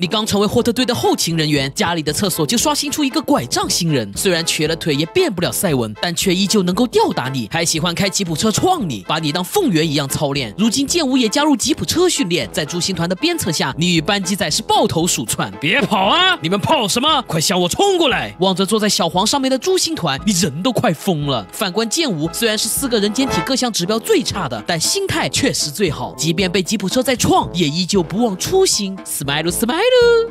你刚成为霍特队的后勤人员，家里的厕所就刷新出一个拐杖新人，虽然瘸了腿也变不了赛文，但却依旧能够吊打你，还喜欢开吉普车撞你，把你当凤元一样操练。如今剑舞也加入吉普车训练，在朱星团的鞭策下，你与班机仔是抱头鼠窜。别跑啊！你们跑什么？快向我冲过来！望着坐在小黄上面的朱星团，你人都快疯了。反观剑舞，虽然是4个人间体各项指标最差的，但心态确实最好，即便被吉普车在撞，也依旧不忘初心。Smile smile。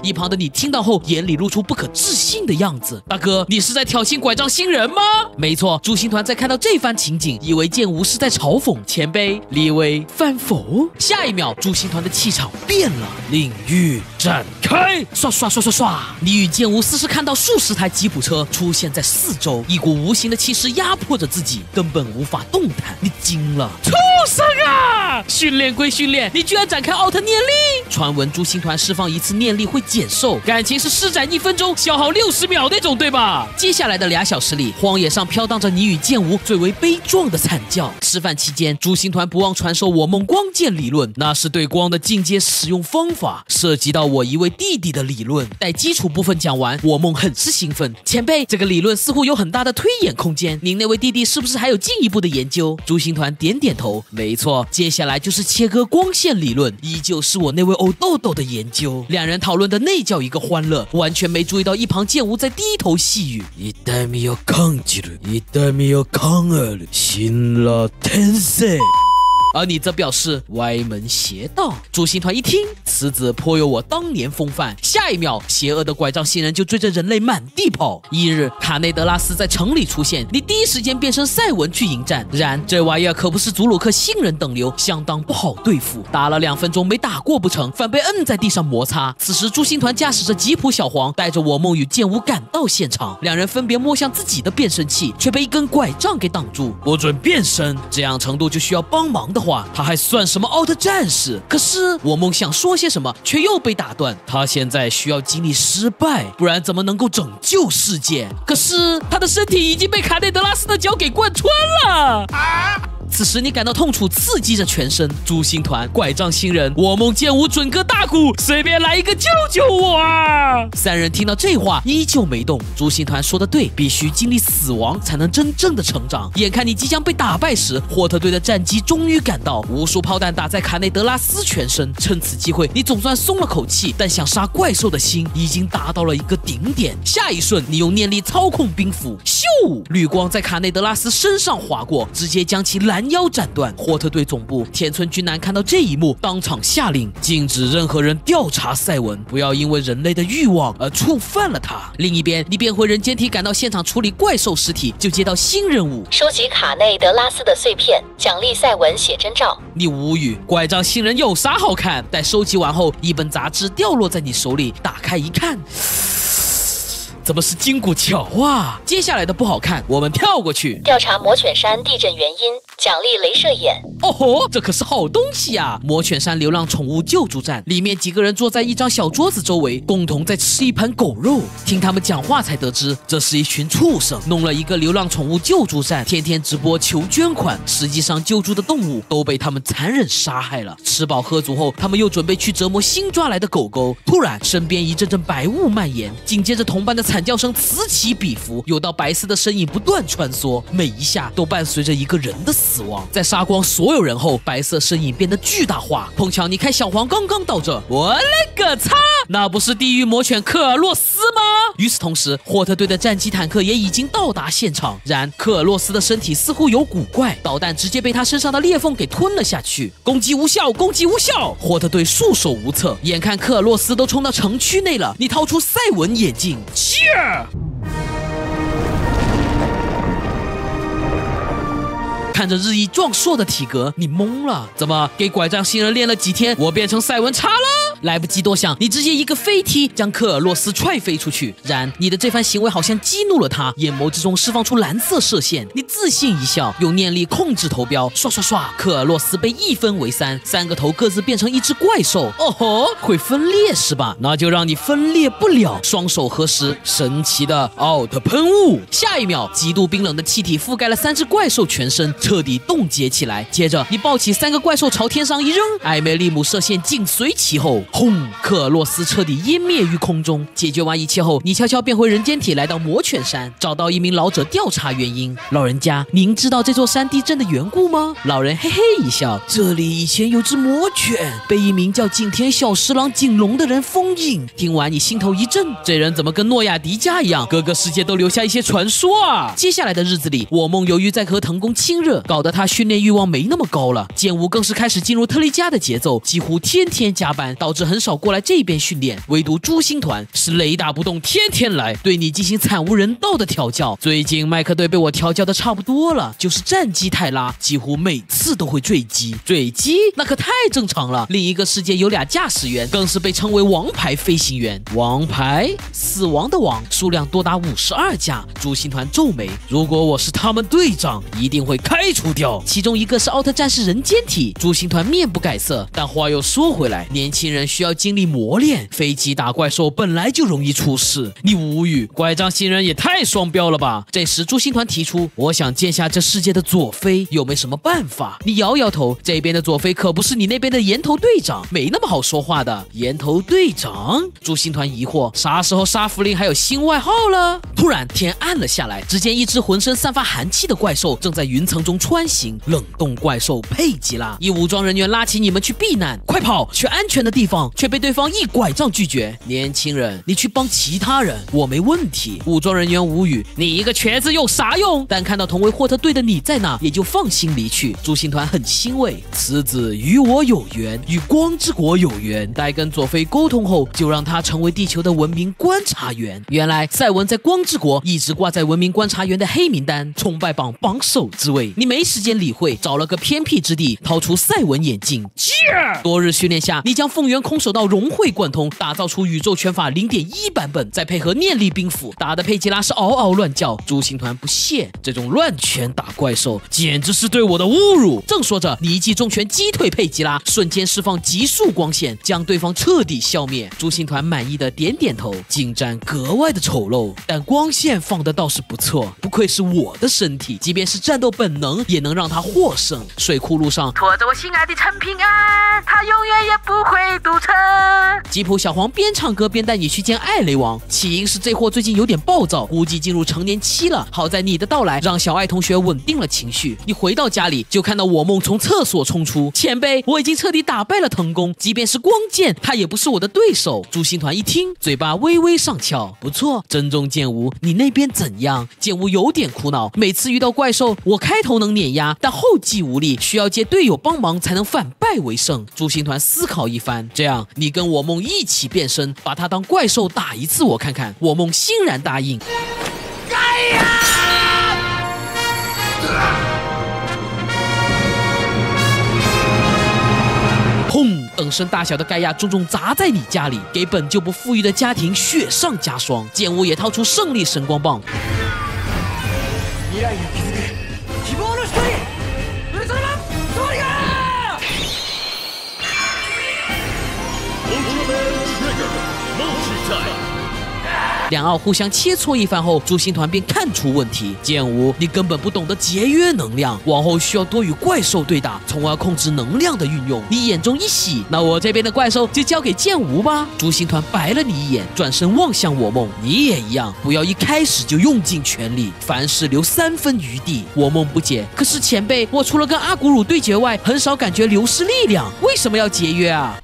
一旁的你听到后，眼里露出不可置信的样子。大哥，你是在挑衅拐杖新人吗？没错，朱星团在看到这番情景，以为剑舞是在嘲讽前辈，立威反否。下一秒，朱星团的气场变了，领域展开，刷刷刷刷刷。你与剑舞似是看到数十台吉普车出现在四周，一股无形的气势压迫着自己，根本无法动弹。你惊了，畜生啊！训练归训练，你居然展开奥特念力！传闻朱星团释放一次念力会减寿，感情是施展1分钟消耗60秒那种，对吧？接下来的2小时里，荒野上飘荡着你与剑舞最为悲壮的惨叫。吃饭期间，朱星团不忘传授我梦光剑理论，那是对光的进阶使用方法，涉及到我一位弟弟的理论。待基础部分讲完，我梦很是兴奋，前辈，这个理论似乎有很大的推演空间，您那位弟弟是不是还有进一步的研究？朱星团点点头，没错，接下来就是切割光线理论，依旧是我那位欧豆豆的研究。两人讨论的那叫一个欢乐，完全没注意到一旁剑舞在低头细语。痛みを感じる、痛みを感じる、辛辣天生。而你则表示歪门邪道。朱星团一听，此子颇有我当年风范。下一秒，邪恶的拐杖新人就追着人类满地跑。一日，卡内德拉斯在城里出现，你第一时间变身赛文去迎战。然这玩意儿可不是祖鲁克新人等流，相当不好对付。打了2分钟没打过不成，反被摁在地上摩擦。此时朱星团驾驶着吉普小黄，带着我梦与剑舞赶到现场。两人分别摸向自己的变身器，却被一根拐杖给挡住。不准变身，这样程度就需要帮忙的话，他还算什么奥特战士？可是我梦想说些什么，却又被打断。他现在需要经历失败，不然怎么能够拯救世界？可是他的身体已经被卡内德拉斯的脚给贯穿了。此时你感到痛楚刺激着全身，朱星团、拐杖新人、我梦剑舞准哥大鼓，随便来一个救救我啊！3人听到这话依旧没动。朱星团说的对，必须经历死亡才能真正的成长。眼看你即将被打败时，霍特队的战机终于赶到，无数炮弹打在卡内德拉斯全身。趁此机会，你总算松了口气，但想杀怪兽的心已经达到了一个顶点。下一瞬，你用念力操控冰斧，咻，绿光在卡内德拉斯身上划过，直接将其拦腰斩断。霍特队总部，田村君男看到这一幕，当场下令禁止任何人调查赛文，不要因为人类的欲望而触犯了他。另一边，你变回人间体赶到现场处理怪兽尸体，就接到新任务：收集卡内德拉斯的碎片，奖励赛文写真照。你无语，拐杖新人有啥好看？待收集完后，一本杂志掉落在你手里，打开一看，怎么是金骨桥啊？接下来的不好看，我们跳过去。调查魔犬山地震原因，奖励镭射眼。哦吼，这可是好东西啊！魔犬山流浪宠物救助站里面，几个人坐在一张小桌子周围，共同在吃一盘狗肉。听他们讲话才得知，这是一群畜生弄了一个流浪宠物救助站，天天直播求捐款。实际上救助的动物都被他们残忍杀害了。吃饱喝足后，他们又准备去折磨新抓来的狗狗。突然，身边一阵阵白雾蔓延，紧接着同伴的惨叫声此起彼伏，有道白色的身影不断穿梭，每一下都伴随着一个人的死亡。在杀光所有人后，白色身影变得巨大化。碰巧你看小黄刚刚到这，我勒个擦，那不是地狱魔犬科尔洛斯吗？与此同时，霍特队的战机坦克也已经到达现场。然科尔洛斯的身体似乎有古怪，导弹直接被他身上的裂缝给吞了下去。攻击无效，攻击无效！霍特队束手无策。眼看科尔洛斯都冲到城区内了，你掏出赛文眼镜，切！看着日益壮硕的体格，你懵了。怎么给拐杖新人练了几天，我变成赛文差了？来不及多想，你直接一个飞踢将科尔洛斯踹飞出去。然你的这番行为好像激怒了他，眼眸之中释放出蓝色射线。你自信一笑，用念力控制头标，刷刷刷，科尔洛斯被一分为3，3个头各自变成一只怪兽。哦吼，会分裂是吧？那就让你分裂不了。双手合十，神奇的奥特喷雾。下一秒，极度冰冷的气体覆盖了3只怪兽全身，彻底冻结起来。接着，你抱起3个怪兽朝天上一扔，艾梅利姆射线紧随其后。轰！克尔洛斯彻底湮灭于空中。解决完一切后，你悄悄变回人间体，来到魔犬山，找到一名老者调查原因。老人家，您知道这座山地震的缘故吗？老人嘿嘿一笑，这里以前有只魔犬，被一名叫景田小十郎景龙的人封印。听完你心头一震，这人怎么跟诺亚迪迦一样，各个世界都留下一些传说啊！接下来的日子里，我梦由于在和藤宫亲热，搞得他训练欲望没那么高了。剑吾更是开始进入特利迦的节奏，几乎天天加班，导致很少过来这边训练。唯独朱星团是雷打不动，天天来对你进行惨无人道的调教。最近麦克队被我调教的差不多了，就是战机太拉，几乎每次都会坠机。坠机那可太正常了。另一个世界有俩驾驶员，更是被称为王牌飞行员。王牌，死亡的王，数量多达52架。朱星团皱眉，如果我是他们队长，一定会开除掉。其中一个是奥特战士人间体。朱星团面不改色，但话又说回来，年轻人需要经历磨练，飞机打怪兽本来就容易出事。你无语，拐杖新人也太双标了吧。这时朱星团提出，我想见下这世界的佐菲，有没什么办法？你摇摇头，这边的佐菲可不是你那边的岩头队长，没那么好说话的。岩头队长？朱星团疑惑，啥时候沙弗林还有新外号了？突然天暗了下来，只见一只浑身散发寒气的怪兽正在云层中穿行。冷冻怪兽佩吉拉，一武装人员拉起你们去避难，快跑，去安全的地方，却被对方一拐杖拒绝。年轻人，你去帮其他人，我没问题。武装人员无语，你一个瘸子有啥用？但看到同为霍特队的你在那，也就放心离去。朱星团很欣慰，此子与我有缘，与光之国有缘。待跟佐菲沟通后，就让他成为地球的文明观察员。原来赛文在光之国一直挂在文明观察员的黑名单，崇拜榜榜首之位。你没时间理会，找了个偏僻之地，掏出赛文眼镜。多日训练下，你将凤元空手道融会贯通，打造出宇宙拳法 0.1 版本，再配合念力冰斧，打得佩吉拉是嗷嗷乱叫。朱星团不屑，这种乱拳打怪兽简直是对我的侮辱。正说着，你一记重拳击退佩吉拉，瞬间释放极速光线，将对方彻底消灭。朱星团满意的点点头，近战格外的丑陋，但光线放的倒是不错，不愧是我的身体，即便是战斗本能也能让他获胜。水库路上驮着我心爱的陈平安，他永远也不会堵车。吉普小黄边唱歌边带你去见艾雷王，起因是这货最近有点暴躁，估计进入成年期了。好在你的到来让小爱同学稳定了情绪。你回到家里就看到我梦从厕所冲出，前辈，我已经彻底打败了藤宫，即便是光剑，他也不是我的对手。朱星团一听，嘴巴微微上翘，不错，珍重剑吾，你那边怎样？剑吾有点苦恼，每次遇到怪兽，我开头能碾压，但后继无力，需要借队友帮忙才能反败为胜。朱星团思考一番，这样你跟我梦一起变身，把他当怪兽打一次我看看。我梦欣然答应。轰！等身大小的盖亚重重砸在你家里，给本就不富裕的家庭雪上加霜。剑吾也掏出胜利神光棒。未来を築く希望の光、ウルトラマントリガー！两奥互相切磋一番后，朱星团便看出问题。剑吾，你根本不懂得节约能量，往后需要多与怪兽对打，从而控制能量的运用。你眼中一喜，那我这边的怪兽就交给剑吾吧。朱星团白了你一眼，转身望向我梦，你也一样，不要一开始就用尽全力，凡事留3分余地。我梦不解，可是前辈，我除了跟阿古鲁对决外，很少感觉流失力量，为什么要节约啊？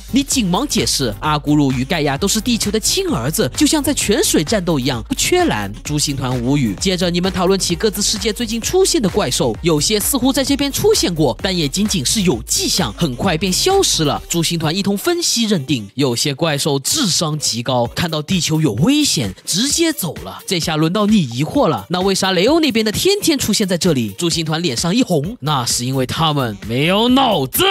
你紧忙解释，阿古鲁与盖亚都是地球的亲儿子，就像在泉水战斗一样，不缺蓝。朱星团无语。接着你们讨论起各自世界最近出现的怪兽，有些似乎在这边出现过，但也仅仅是有迹象，很快便消失了。朱星团一通分析认定，有些怪兽智商极高，看到地球有危险，直接走了。这下轮到你疑惑了，那为啥雷欧那边的天天出现在这里？朱星团脸上一红，那是因为他们没有脑子。